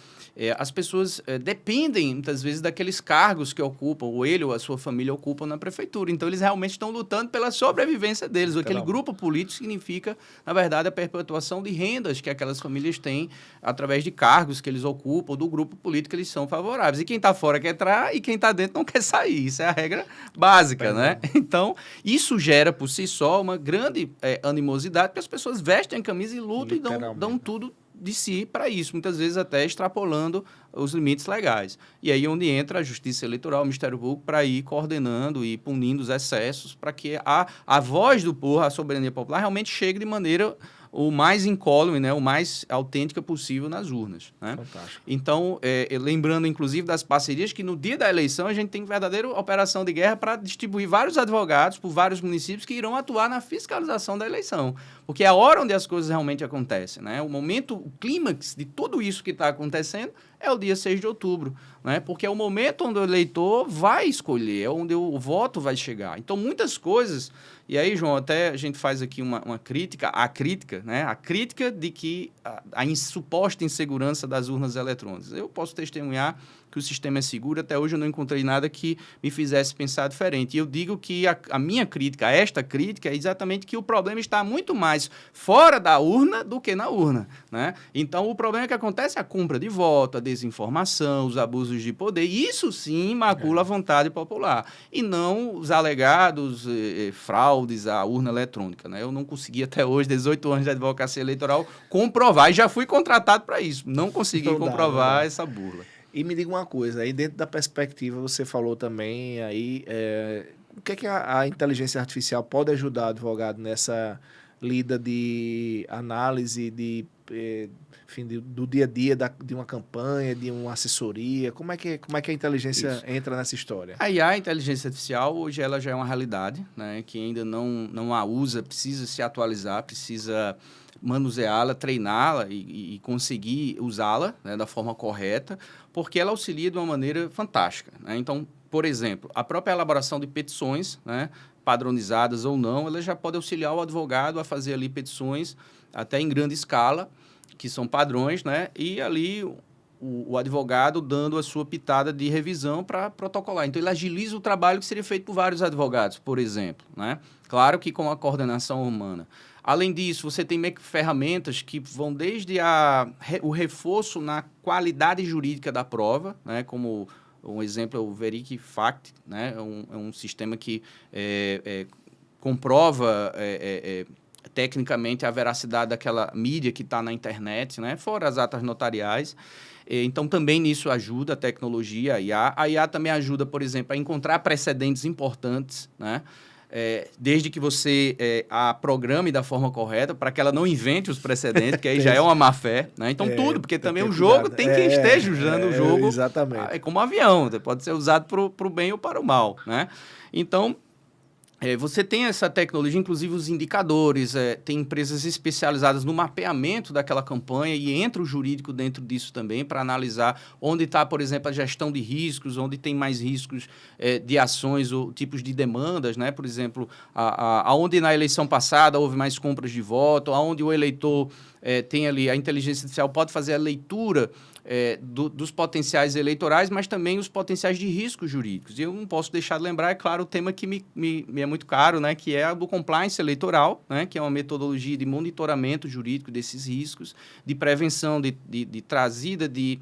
as pessoas dependem, muitas vezes, daqueles cargos que ocupam, ou ele ou a sua família ocupam na prefeitura. Então, eles realmente estão lutando pela sobrevivência deles. Aquele grupo político significa, na verdade, a perpetuação de rendas que aquelas famílias têm através de cargos que eles ocupam, do grupo político que eles são favoráveis. E quem está fora quer entrar e quem está dentro não quer sair. Isso é a regra básica, né? Então, isso gera, por si só, uma grande animosidade, porque as pessoas vestem a camisa e lutam e dão tudo de si para isso, muitas vezes até extrapolando os limites legais. E aí onde entra a Justiça Eleitoral, o Ministério Público, para ir coordenando e punindo os excessos, para que a voz do povo, a soberania popular, realmente chegue de maneira o mais incólume, né, o mais autêntica possível nas urnas, né? Fantástico. Então, lembrando, inclusive, das parcerias, que no dia da eleição a gente tem verdadeira operação de guerra para distribuir vários advogados por vários municípios que irão atuar na fiscalização da eleição. Porque é a hora onde as coisas realmente acontecem, né? O momento, o clímax de tudo isso que está acontecendo é o dia 6 de outubro, né? Porque é o momento onde o eleitor vai escolher, é onde o voto vai chegar. Então, muitas coisas... E aí, João, até a gente faz aqui uma crítica, crítica, né? A crítica de que suposta insegurança das urnas eletrônicas. Eu posso testemunhar que o sistema é seguro, até hoje eu não encontrei nada que me fizesse pensar diferente. E eu digo que a minha crítica, esta crítica, é exatamente que o problema está muito mais fora da urna do que na urna, né? Então, o problema que acontece é a compra de voto, a desinformação, os abusos de poder, e isso sim macula a vontade popular, e não os alegados fraudes à urna eletrônica, né? Eu não consegui até hoje, 18 anos de advocacia eleitoral, comprovar, e já fui contratado para isso, não consegui comprovar essa burla. E me diga uma coisa, aí dentro da perspectiva, você falou também aí, o que é que a inteligência artificial pode ajudar o advogado nessa lida de análise enfim, do dia a dia de uma campanha, de uma assessoria? Como é que a inteligência entra nessa história? A IA, a inteligência artificial, hoje ela já é uma realidade, né? Quem ainda não a usa precisa se atualizar, precisa manuseá-la, treiná-la e conseguir usá-la, né, da forma correta, porque ela auxilia de uma maneira fantástica, né? Então, por exemplo, a própria elaboração de petições, né, padronizadas ou não, ela já pode auxiliar o advogado a fazer ali petições até em grande escala, que são padrões, né? E ali o advogado dando a sua pitada de revisão para protocolar. Então, ele agiliza o trabalho que seria feito por vários advogados, por exemplo, né? Claro que com a coordenação humana. Além disso, você tem ferramentas que vão desde o reforço na qualidade jurídica da prova, né? Como um exemplo é o Verififact, né? É um sistema que comprova tecnicamente a veracidade daquela mídia que está na internet, né? Fora as atas notariais. Então, também nisso ajuda a tecnologia, a IA. A IA também ajuda, por exemplo, a encontrar precedentes importantes, né? Desde que você a programe da forma correta, para que ela não invente os precedentes, que aí já é uma má-fé, né? Então, tudo, porque também o jogo tem quem esteja usando o jogo. Exatamente. É como um avião, pode ser usado para o bem ou para o mal, né? Então, você tem essa tecnologia, inclusive os indicadores, tem empresas especializadas no mapeamento daquela campanha e entra o jurídico dentro disso também para analisar onde está, por exemplo, a gestão de riscos, onde tem mais riscos de ações ou tipos de demandas, né? Por exemplo, aonde na eleição passada houve mais compras de voto, aonde o eleitor tem ali, a inteligência artificial pode fazer a leitura dos potenciais eleitorais, mas também os potenciais de riscos jurídicos. E eu não posso deixar de lembrar, é claro, o tema que me é muito caro, né, que é o do compliance eleitoral, né, que é uma metodologia de monitoramento jurídico desses riscos, de prevenção, de trazida de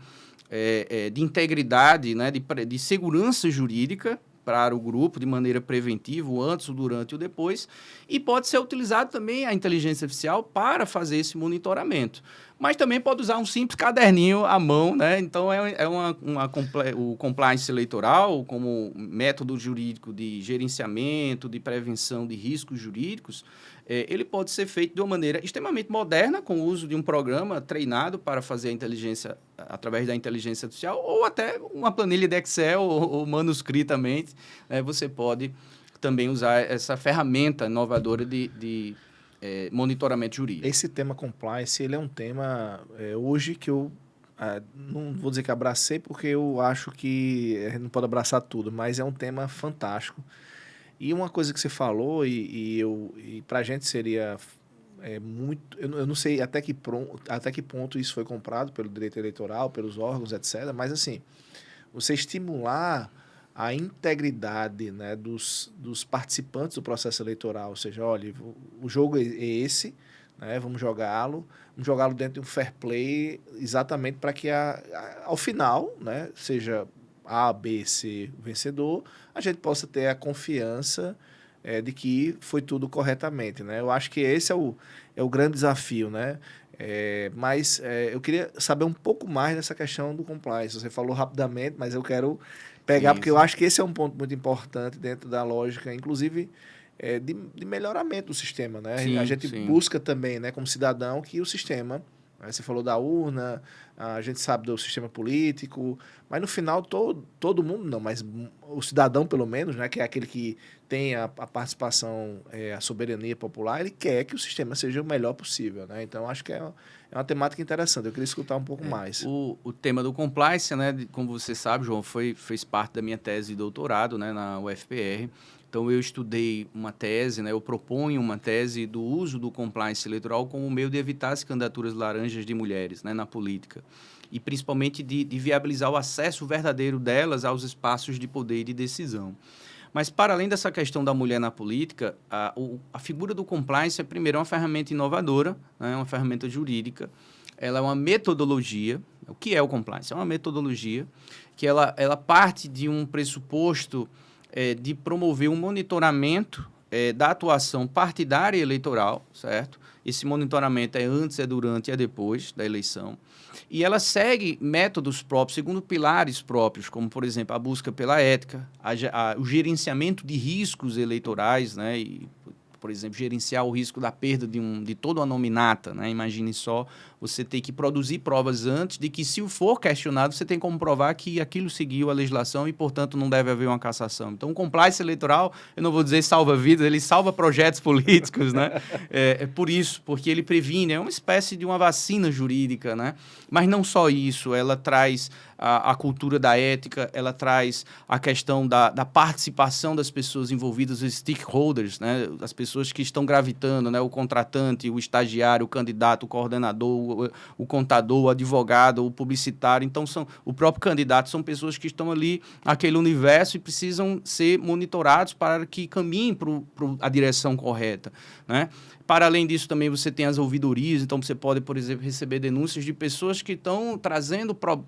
integridade, né, de segurança jurídica para o grupo de maneira preventiva, o antes, o durante e o depois, e pode ser utilizado também a inteligência artificial para fazer esse monitoramento. Mas também pode usar um simples caderninho à mão, né? Então, o compliance eleitoral como método jurídico de gerenciamento, de prevenção de riscos jurídicos, ele pode ser feito de uma maneira extremamente moderna, com o uso de um programa treinado para fazer a inteligência, através da inteligência artificial, ou até uma planilha de Excel ou manuscritamente, você pode também usar essa ferramenta inovadora de monitoramento jurídico. Esse tema compliance, ele é um tema hoje que eu não vou dizer que abracei, porque eu acho que a gente não pode abraçar tudo, mas é um tema fantástico. E uma coisa que você falou, e para a gente seria muito... Eu não sei até que ponto isso foi comprado pelo direito eleitoral, pelos órgãos, etc. Mas, assim, você estimular a integridade, né, dos participantes do processo eleitoral, ou seja, olha, o jogo é esse, né, vamos jogá-lo dentro de um fair play, exatamente para que ao final, né, seja A, B, C o vencedor, a gente possa ter a confiança de que foi tudo corretamente, né? Eu acho que esse é o grande desafio, né? Mas eu queria saber um pouco mais dessa questão do compliance. Você falou rapidamente, mas eu quero pegar, Sim, porque eu acho que esse é um ponto muito importante dentro da lógica, inclusive de melhoramento do sistema, né? Sim, a gente sim. busca também, né, como cidadão, que o sistema... Você falou da urna, a gente sabe do sistema político, mas no final todo mundo não, mas o cidadão pelo menos, né, que é aquele que tem a participação, a soberania popular, ele quer que o sistema seja o melhor possível, né? Então, acho que é uma temática interessante, eu queria escutar um pouco mais. O tema do compliance, né, como você sabe, João, fez parte da minha tese de doutorado, né, na UFPR. Então, eu estudei uma tese, né, eu proponho uma tese do uso do compliance eleitoral como meio de evitar as candidaturas laranjas de mulheres, né, na política. E, principalmente, de viabilizar o acesso verdadeiro delas aos espaços de poder e de decisão. Mas, para além dessa questão da mulher na política, a figura do compliance é, primeiro, uma ferramenta inovadora, né, uma ferramenta jurídica. Ela é uma metodologia. O que é o compliance? É uma metodologia que ela parte de um pressuposto de promover um monitoramento da atuação partidária e eleitoral, certo? Esse monitoramento é antes, é durante e é depois da eleição. E ela segue métodos próprios, segundo pilares próprios, como, por exemplo, a busca pela ética, o gerenciamento de riscos eleitorais, né? E, por exemplo, gerenciar o risco da perda de toda uma nominata, né? Imagine só, você ter que produzir provas antes de que, se for questionado, você tem como provar que aquilo seguiu a legislação e, portanto, não deve haver uma cassação. Então, o compliance eleitoral, eu não vou dizer salva vidas, ele salva projetos políticos, né? É por isso, porque ele previne, é uma espécie de uma vacina jurídica, né? Mas não só isso, ela traz a cultura da ética, ela traz a questão da participação das pessoas envolvidas, os stakeholders, né? As pessoas que estão gravitando, né? O contratante, o estagiário, o candidato, o coordenador, o contador, o advogado, o publicitário. Então, o próprio candidato são pessoas que estão ali naquele universo e precisam ser monitorados para que caminhem para a direção correta, né? Para além disso, também você tem as ouvidorias, então você pode, por exemplo, receber denúncias de pessoas que estão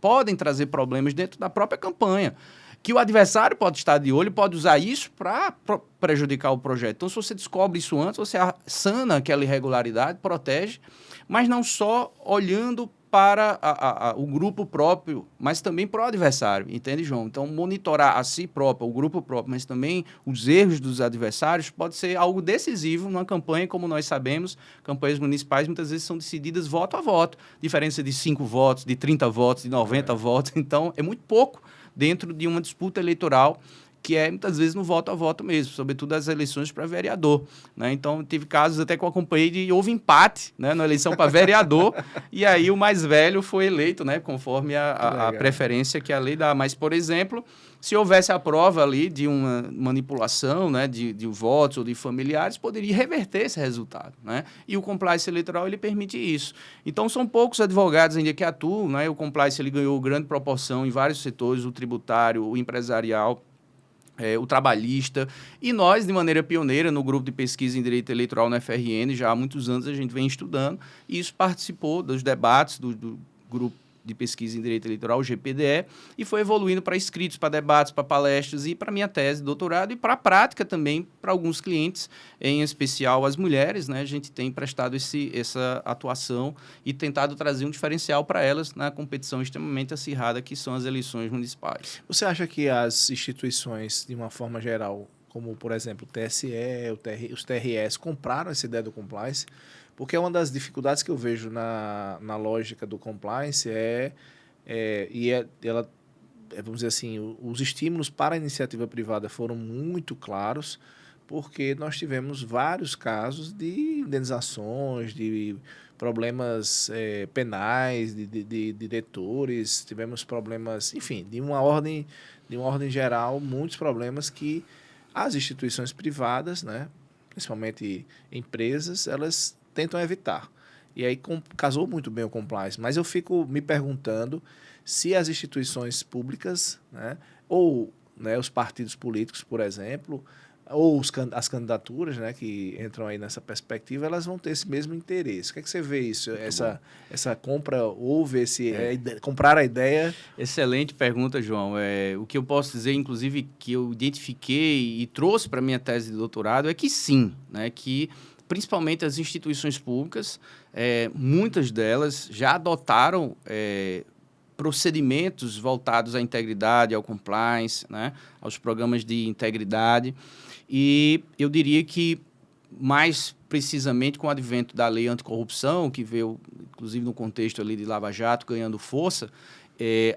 podem trazer problemas dentro da própria campanha, que o adversário pode estar de olho, pode usar isso para prejudicar o projeto. Então, se você descobre isso antes, você sana aquela irregularidade, protege, mas não só olhando para o grupo próprio, mas também para o adversário, entende, João? Então, monitorar a si próprio, o grupo próprio, mas também os erros dos adversários pode ser algo decisivo numa campanha. Como nós sabemos, campanhas municipais muitas vezes são decididas voto a voto, diferença de 5 votos, de 30 votos, de 90 votos, então é muito pouco dentro de uma disputa eleitoral, que é muitas vezes no voto a voto mesmo, sobretudo as eleições para vereador, né? Então, tive casos até que eu acompanhei de houve empate, né, na eleição para vereador, e aí o mais velho foi eleito, né, conforme a preferência que a lei dá. Mas, por exemplo, se houvesse a prova ali de uma manipulação, né, de votos ou de familiares, poderia reverter esse resultado, né? E o compliance eleitoral, ele permite isso. Então, são poucos advogados ainda que atuam, né? O compliance, ele ganhou grande proporção em vários setores, o tributário, o empresarial, o trabalhista, e nós, de maneira pioneira, no grupo de pesquisa em direito eleitoral na FRN, já há muitos anos a gente vem estudando, e isso participou dos debates do grupo de pesquisa em direito eleitoral, o GPDE, e foi evoluindo para escritos, para debates, para palestras e para minha tese de doutorado e para a prática também para alguns clientes, em especial as mulheres, né? A gente tem prestado essa atuação e tentado trazer um diferencial para elas na competição extremamente acirrada que são as eleições municipais. Você acha que as instituições, de uma forma geral, como, por exemplo, o TSE, os TRS, compraram essa ideia do compliance? Porque uma das dificuldades que eu vejo na lógica do compliance vamos dizer assim, os estímulos para a iniciativa privada foram muito claros, porque nós tivemos vários casos de indenizações, de problemas penais, de diretores, tivemos problemas, enfim, de uma ordem geral, muitos problemas que as instituições privadas, né, principalmente empresas, elas tentam evitar. E aí casou muito bem o compliance. Mas eu fico me perguntando se as instituições públicas, né, ou, né, os partidos políticos, por exemplo, ou as candidaturas, né, que entram aí nessa perspectiva, elas vão ter esse mesmo interesse. O que é que você vê isso? Essa compra, houve comprar a ideia? Excelente pergunta, João. O que eu posso dizer, inclusive, que eu identifiquei e trouxe para a minha tese de doutorado é que sim, né, que principalmente as instituições públicas, muitas delas já adotaram procedimentos voltados à integridade, ao compliance, né, aos programas de integridade. E eu diria que, mais precisamente com o advento da lei anticorrupção, que veio, inclusive, no contexto ali de Lava Jato, ganhando força,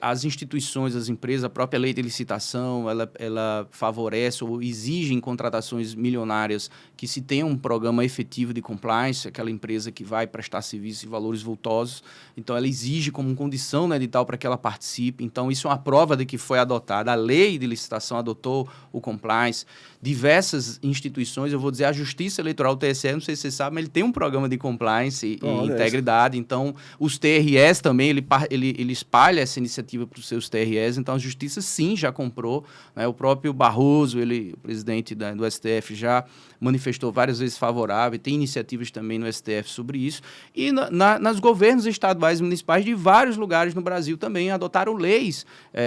as instituições, as empresas, a própria lei de licitação, ela favorece ou exige em contratações milionárias que se tenha um programa efetivo de compliance, aquela empresa que vai prestar serviços e valores vultosos. Então, ela exige como condição no edital para que ela participe. Então, isso é uma prova de que foi adotada. A lei de licitação adotou o compliance. Diversas instituições, eu vou dizer, a Justiça Eleitoral, o TSE, não sei se você sabe, mas ele tem um programa de compliance e integridade. Então, os TREs também, ele espalha essa iniciativa para os seus TREs. Então, a Justiça, sim, já comprou. Né? O próprio Barroso, o presidente do STF, já manifestou várias vezes favorável. Tem iniciativas também no STF sobre isso. E nos governos estaduais e municipais de vários lugares no Brasil também adotaram leis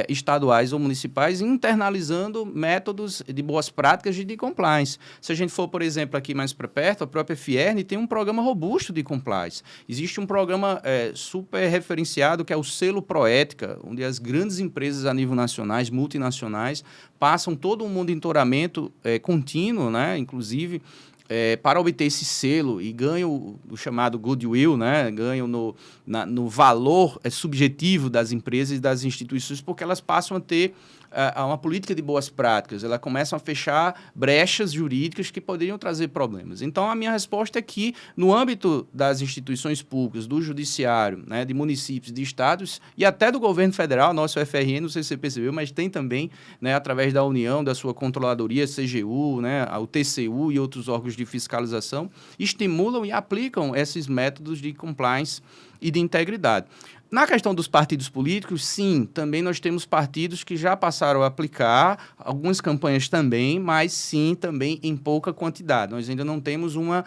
estaduais ou municipais internalizando métodos de boas práticas de compliance. Se a gente for, por exemplo, aqui mais para perto, a própria Fierne tem um programa robusto de compliance. Existe um programa super referenciado que é o selo Proética, onde as grandes empresas a nível nacionais, multinacionais, passam todo um monitoramento contínuo, né, inclusive, para obter esse selo e ganham o chamado goodwill, né? Ganham no valor subjetivo das empresas e das instituições, porque elas passam a ter uma política de boas práticas, elas começam a fechar brechas jurídicas que poderiam trazer problemas. Então, a minha resposta é que, no âmbito das instituições públicas, do judiciário, né, de municípios, de estados e até do governo federal, nosso FRN, não sei se você percebeu, mas tem também, né, através da União, da sua controladoria, CGU, né, o TCU e outros órgãos de fiscalização, estimulam e aplicam esses métodos de compliance e de integridade. Na questão dos partidos políticos, sim, também nós temos partidos que já passaram a aplicar, algumas campanhas também, mas sim, também em pouca quantidade. Nós ainda não temos uma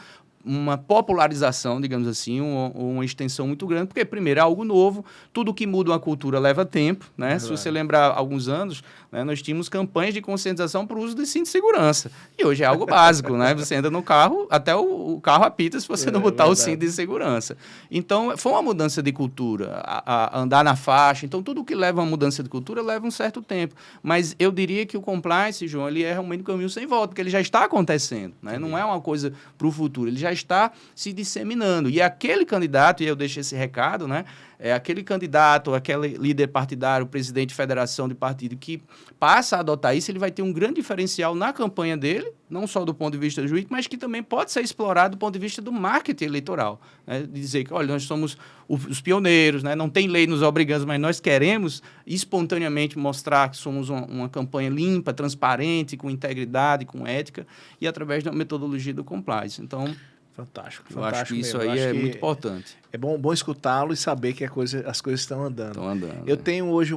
popularização, digamos assim, uma extensão muito grande, porque, primeiro, é algo novo, tudo que muda uma cultura leva tempo, né? Se você lembrar, alguns anos, né, nós tínhamos campanhas de conscientização para o uso de cinto de segurança, e hoje é algo básico, né? Você anda no carro, até o carro apita se você não botar o cinto de segurança. Então, foi uma mudança de cultura, a andar na faixa, então tudo que leva a uma mudança de cultura leva um certo tempo, mas eu diria que o compliance, João, ele é realmente um caminho sem volta, porque ele já está acontecendo, né? Não é uma coisa para o futuro, ele já está se disseminando. E aquele candidato, e eu deixo esse recado, né? Aquele candidato, aquele líder partidário, presidente de federação de partido que passa a adotar isso, ele vai ter um grande diferencial na campanha dele, não só do ponto de vista jurídico, mas que também pode ser explorado do ponto de vista do marketing eleitoral. Né? Dizer que, olha, nós somos os pioneiros, né? Não tem lei nos obrigando, mas nós queremos espontaneamente mostrar que somos uma campanha limpa, transparente, com integridade, com ética, e através da metodologia do compliance. Então, fantástico, eu acho que isso aí é muito importante. É bom escutá-lo e saber que as coisas estão andando. Estão andando. Eu tenho hoje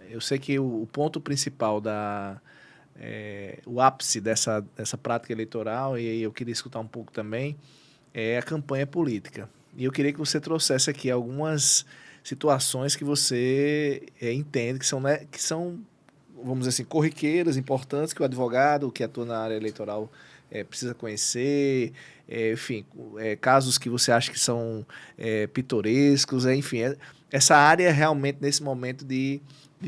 eu sei que o ponto principal o ápice dessa prática eleitoral, e eu queria escutar um pouco também, é a campanha política. E eu queria que você trouxesse aqui algumas situações que você entende que são, vamos dizer assim, corriqueiras, importantes, que o advogado que atua na área eleitoral precisa conhecer, enfim, casos que você acha que são pitorescos, enfim, essa área realmente nesse momento de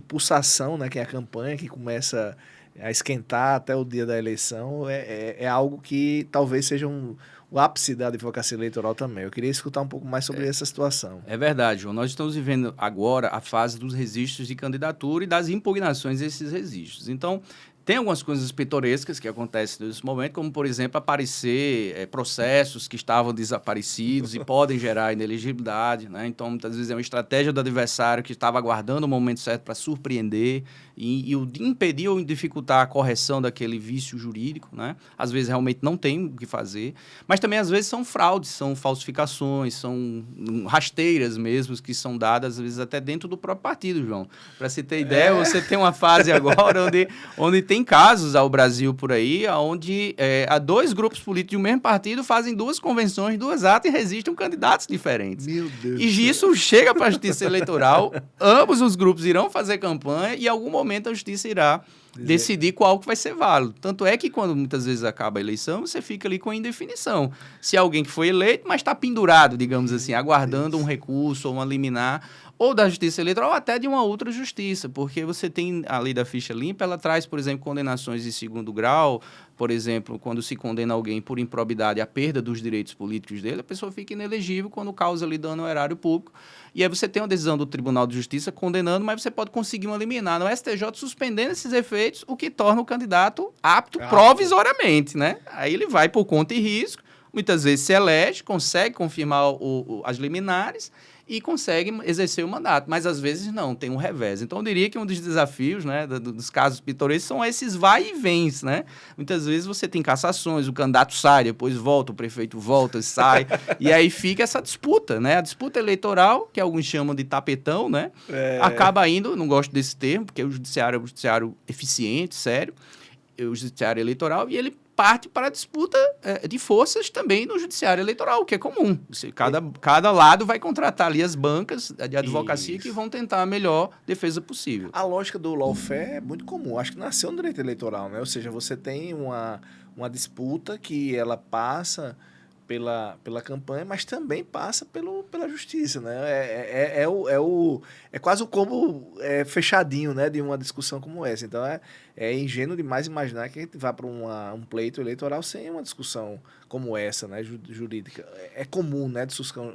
pulsação, né, que é a campanha, que começa a esquentar até o dia da eleição, é algo que talvez seja o ápice da advocacia eleitoral também. Eu queria escutar um pouco mais sobre essa situação. É verdade, João. Nós estamos vivendo agora a fase dos registros de candidatura e das impugnações desses registros. Então, tem algumas coisas pitorescas que acontecem nesse momento, como, por exemplo, aparecer processos que estavam desaparecidos e podem gerar inelegibilidade, né? Então, muitas vezes é uma estratégia do adversário que estava aguardando o momento certo para surpreender e impedir ou dificultar a correção daquele vício jurídico, né? Às vezes, realmente não tem o que fazer, mas também, às vezes, são fraudes, são falsificações, são rasteiras mesmo que são dadas, às vezes, até dentro do próprio partido, João. Para você ter ideia, você tem uma fase agora onde tem casos ao Brasil por aí, onde há dois grupos políticos de um mesmo partido fazem duas convenções, duas atas e registram candidatos diferentes. Meu Deus. E isso chega para a Justiça Eleitoral, ambos os grupos irão fazer campanha e em algum momento a Justiça irá decidir qual que vai ser válido. Tanto é que quando muitas vezes acaba a eleição, você fica ali com a indefinição. Se alguém que foi eleito, mas está pendurado, digamos assim, aguardando um recurso ou uma liminar, ou da Justiça Eleitoral, ou até de uma outra justiça, porque você tem a lei da ficha limpa, ela traz, por exemplo, condenações de segundo grau, por exemplo, quando se condena alguém por improbidade a perda dos direitos políticos dele, a pessoa fica inelegível quando causa ali dano ao erário público. E aí você tem uma decisão do Tribunal de Justiça condenando, mas você pode conseguir uma liminar no STJ suspendendo esses efeitos, o que torna o candidato apto provisoriamente, né? Aí ele vai por conta e risco, muitas vezes se elege, consegue confirmar as liminares e consegue exercer o mandato, mas às vezes não, tem um revés. Então eu diria que um dos desafios, né, dos casos pitorescos são esses vai e vens, né? Muitas vezes você tem cassações, o candidato sai, depois volta, o prefeito volta, sai, e aí fica essa disputa, né? A disputa eleitoral, que alguns chamam de tapetão, né? Acaba indo, não gosto desse termo, porque o judiciário é um judiciário eficiente, sério, o judiciário eleitoral, e ele parte para a disputa de forças também no judiciário eleitoral, o que é comum. Cada lado vai contratar ali as bancas de advocacia que vão tentar a melhor defesa possível. A lógica do lawfare é muito comum. Acho que nasceu no direito eleitoral, né? Ou seja, você tem uma disputa que ela passa pela campanha, mas também passa pela justiça, né? É quase o combo fechadinho, né, de uma discussão como essa. Então, é ingênuo demais imaginar que a gente vá para um pleito eleitoral sem uma discussão como essa, né, jurídica. É comum, né,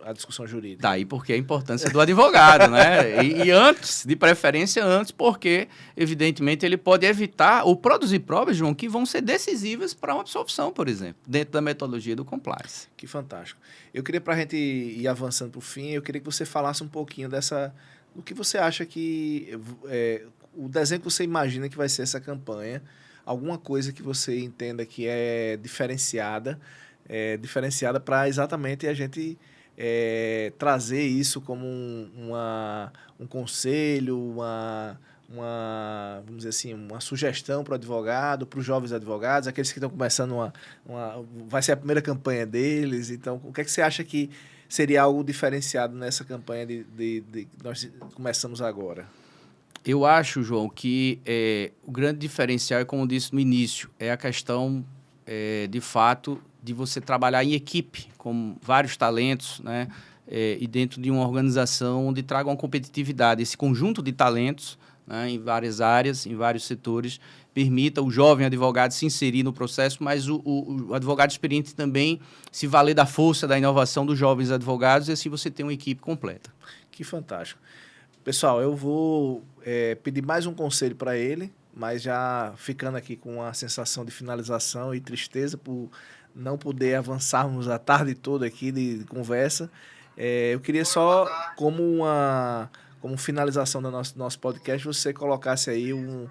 a discussão jurídica. Daí porque a importância do advogado, né? E antes, de preferência antes, porque, evidentemente, ele pode evitar ou produzir provas, João, que vão ser decisivas para uma absolvição, por exemplo, dentro da metodologia do compliance. Que fantástico. Eu queria, para a gente ir avançando para o fim, eu queria que você falasse um pouquinho do que você acha que o desenho que você imagina que vai ser essa campanha, alguma coisa que você entenda que é diferenciada para exatamente a gente trazer isso como um conselho, vamos dizer assim, uma sugestão para o advogado, para os jovens advogados, aqueles que estão começando vai ser a primeira campanha deles. Então, o que é que você acha que seria algo diferenciado nessa campanha que nós começamos agora? Eu acho, João, que o grande diferencial, como eu disse no início, é a questão, de fato, de você trabalhar em equipe, com vários talentos, né? E dentro de uma organização onde traga uma competitividade. Esse conjunto de talentos, né, em várias áreas, em vários setores, permita o jovem advogado se inserir no processo, mas o advogado experiente também se valer da força, da inovação dos jovens advogados, e assim você tem uma equipe completa. Que fantástico. Pessoal, eu vou pedir mais um conselho para ele, mas já ficando aqui com a sensação de finalização e tristeza por não poder avançarmos a tarde toda aqui de conversa. Eu queria só, como finalização do nosso podcast, você colocasse aí um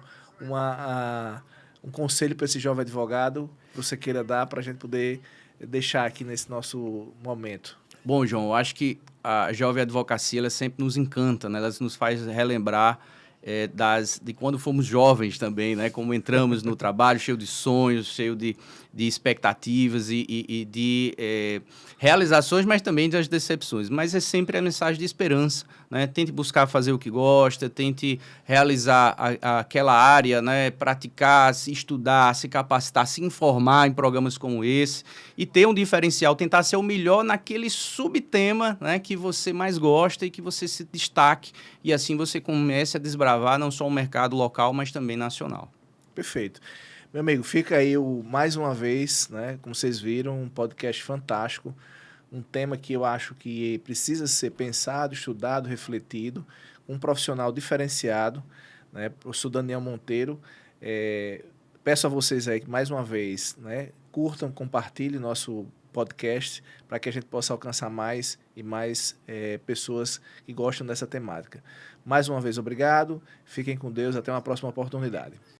conselho para esse jovem advogado que você queira dar para a gente poder deixar aqui nesse nosso momento. Bom, João, eu acho que a jovem advocacia ela sempre nos encanta, né? Ela nos faz relembrar de quando fomos jovens também, né? Como entramos no trabalho cheio de sonhos, cheio de expectativas e de realizações, mas também das decepções. Mas é sempre a mensagem de esperança, né? Tente buscar fazer o que gosta, tente realizar aquela área, né? Praticar, se estudar, se capacitar, se informar em programas como esse e ter um diferencial, tentar ser o melhor naquele subtema, né? Que você mais gosta e que você se destaque e assim você comece a desbravar não só o mercado local, mas também nacional. Perfeito. Meu amigo, fica aí mais uma vez, né? Como vocês viram, um podcast fantástico, um tema que eu acho que precisa ser pensado, estudado, refletido, um profissional diferenciado, né? O professor Daniel Monteiro. Peço a vocês aí que, mais uma vez, né? Curtam, compartilhem nosso podcast para que a gente possa alcançar mais e mais pessoas que gostam dessa temática. Mais uma vez, obrigado. Fiquem com Deus. Até uma próxima oportunidade.